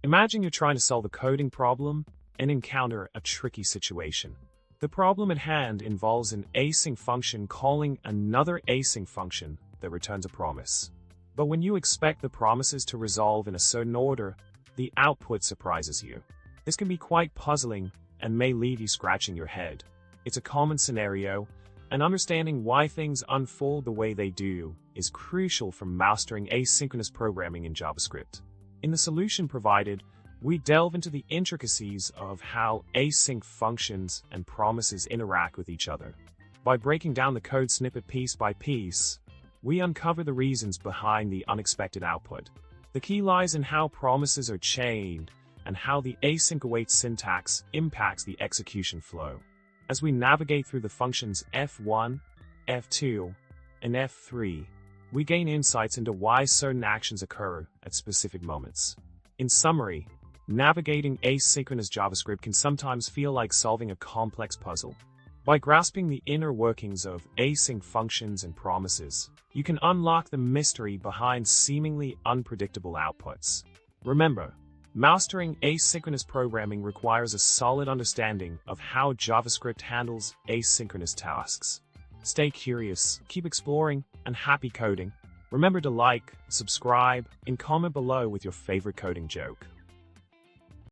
Imagine you're trying to solve a coding problem and encounter a tricky situation. The problem at hand involves an async function calling another async function that returns a promise. But when you expect the promises to resolve in a certain order, the output surprises you. This can be quite puzzling and may leave you scratching your head. It's a common scenario, and understanding why things unfold the way they do is crucial for mastering asynchronous programming in JavaScript. In the solution provided, we delve into the intricacies of how async functions and promises interact with each other. By breaking down the code snippet piece by piece, we uncover the reasons behind the unexpected output. The key lies in how promises are chained and how the async-await syntax impacts the execution flow. As we navigate through the functions f1, f2, and f3, we gain insights into why certain actions occur at specific moments. In summary, navigating asynchronous JavaScript can sometimes feel like solving a complex puzzle. By grasping the inner workings of async functions and promises, you can unlock the mystery behind seemingly unpredictable outputs. Remember, mastering asynchronous programming requires a solid understanding of how JavaScript handles asynchronous tasks. Stay curious, keep exploring, and happy coding. Remember to like, subscribe, and comment below with your favorite coding joke.